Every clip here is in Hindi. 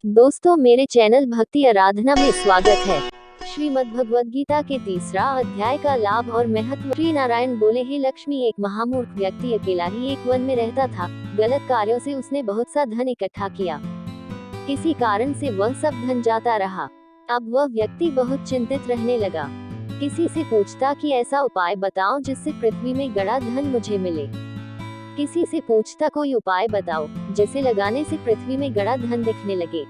दोस्तों, मेरे चैनल भक्ति आराधना में स्वागत है। श्रीमद् भगवद गीता के तीसरा अध्याय का लाभ और महत्व। श्री नारायण बोले, हे लक्ष्मी, एक महामूर्ख व्यक्ति अकेला ही एक वन में रहता था। गलत कार्यों से उसने बहुत सा धन इकट्ठा किया। किसी कारण से वह सब धन जाता रहा। अब वह व्यक्ति बहुत चिंतित रहने लगा। किसी से पूछता कि ऐसा उपाय बताओ जिससे पृथ्वी में गड़ा धन मुझे मिले। किसी से पूछता कोई उपाय बताओ जिसे लगाने से पृथ्वी में गड़ा धन दिखने लगे।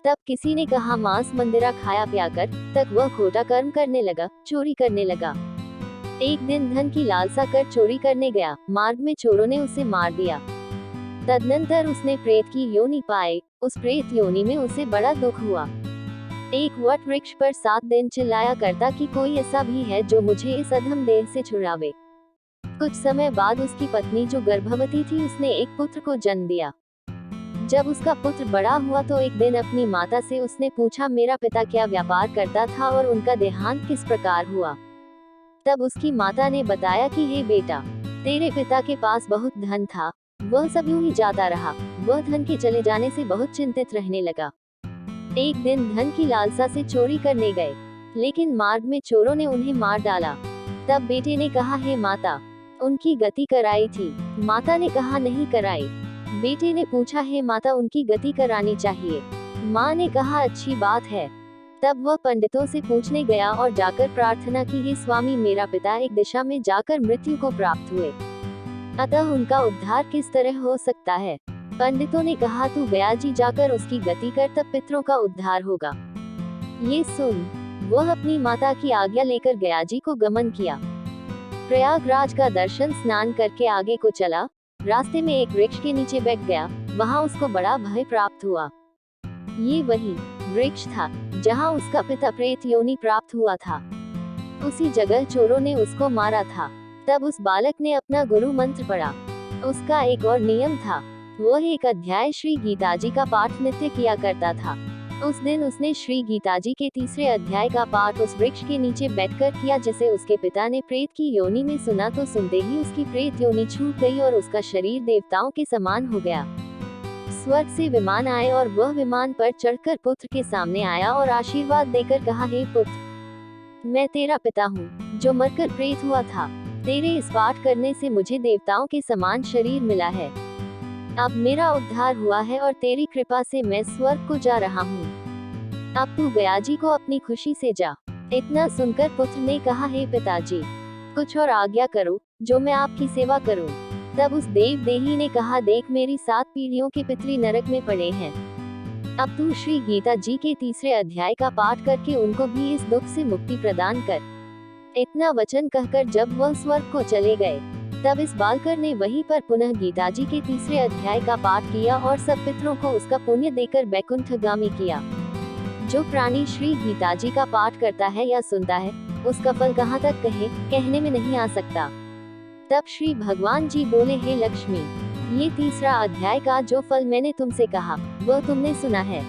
तब किसी ने कहा, मांस मंदिरा खाया प्याकर। तक वह खोटा कर्म करने लगा, चोरी करने लगा। एक दिन धन की लालसा कर चोरी करने गया। मार्ग में चोरों ने उसे मार दिया। तदनंतर उसने प्रेत की योनि पाई। उस प्रेत योनि में उसे बड़ा दुख हुआ। एक वट वृक्ष पर 7 दिन चिल्लाया करता कि कोई ऐसा भी है जो मुझे इस अधम देह से छुड़ावे। कुछ समय बाद उसकी पत्नी जो गर्भवती थी, उसने एक पुत्र को जन्म दिया। जब उसका पुत्र बड़ा हुआ तो एक दिन अपनी माता से उसने पूछा, मेरा पिता क्या व्यापार करता था और उनका देहांत किस प्रकार हुआ। तब उसकी माता ने बताया कि हे बेटा, तेरे पिता के पास बहुत धन था, वह सब यूं ही जाता रहा। वह धन के चले जाने से बहुत चिंतित रहने लगा। एक दिन धन की लालसा से चोरी करने गए, लेकिन मार्ग में चोरों ने उन्हें मार डाला। तब बेटे ने कहा, हे माता, उनकी गति कराई थी। माता ने कहा, नहीं कराई। बेटे ने पूछा, हे माता, उनकी गति करानी चाहिए। माँ ने कहा, अच्छी बात है। तब वह पंडितों से पूछने गया और जाकर प्रार्थना की, हे स्वामी, मेरा पिता एक दिशा में जाकर मृत्यु को प्राप्त हुए, अतः उनका उद्धार किस तरह हो सकता है। पंडितों ने कहा, तू गया जी जाकर उसकी गति कर, तब पितरों का उद्धार होगा। ये सुन वह अपनी माता की आज्ञा लेकर गया जी को गमन किया। प्रयागराज का दर्शन स्नान करके आगे को चला। रास्ते में एक वृक्ष के नीचे बैठ गया। वहां उसको बड़ा भय प्राप्त हुआ। ये वही वृक्ष था जहां उसका पिता प्रेत योनि प्राप्त हुआ था। उसी जगह चोरों ने उसको मारा था। तब उस बालक ने अपना गुरु मंत्र पढ़ा। उसका एक और नियम था, वह एक अध्याय श्री गीता जी का पाठ नित्य किया करता था। उस दिन उसने श्री गीता जी के तीसरे अध्याय का पाठ उस वृक्ष के नीचे बैठकर किया। जिसे उसके पिता ने प्रेत की योनि में सुना तो सुनते ही उसकी प्रेत योनि छूट गई और उसका शरीर देवताओं के समान हो गया। स्वर्ग से विमान आए और वह विमान पर चढ़कर पुत्र के सामने आया और आशीर्वाद देकर कहा, हे पुत्र, मैं तेरा पिता हूँ जो मरकर प्रेत हुआ था। तेरे इस पाठ करने से मुझे देवताओं के समान शरीर मिला है। अब मेरा उद्धार हुआ है और तेरी कृपा से मैं स्वर्ग को जा रहा हूँ। अब तू गया जी को अपनी खुशी से जा। इतना सुनकर पुत्र ने कहा, हे पिताजी, कुछ और आज्ञा करो जो मैं आपकी सेवा करूं। तब उस देवदेही ने कहा, देख, मेरी 7 पीढ़ियों के पितरी नरक में पड़े हैं। अब तू श्री गीता जी के तीसरे अध्याय का पाठ करके उनको भी इस दुख से मुक्ति प्रदान कर। इतना वचन कहकर जब वह स्वर्ग को चले गए, तब इस बालकर ने वहीं पर पुनः गीता जी के तीसरे अध्याय का पाठ किया और सब पितरों को उसका पुण्य देकर बैकुंठगामी किया। जो प्राणी श्री गीता जी का पाठ करता है या सुनता है, उसका फल कहाँ तक कहने में नहीं आ सकता। तब श्री भगवान जी बोले, हे लक्ष्मी, ये तीसरा अध्याय का जो फल मैंने तुमसे कहा, वह तुमने सुना है।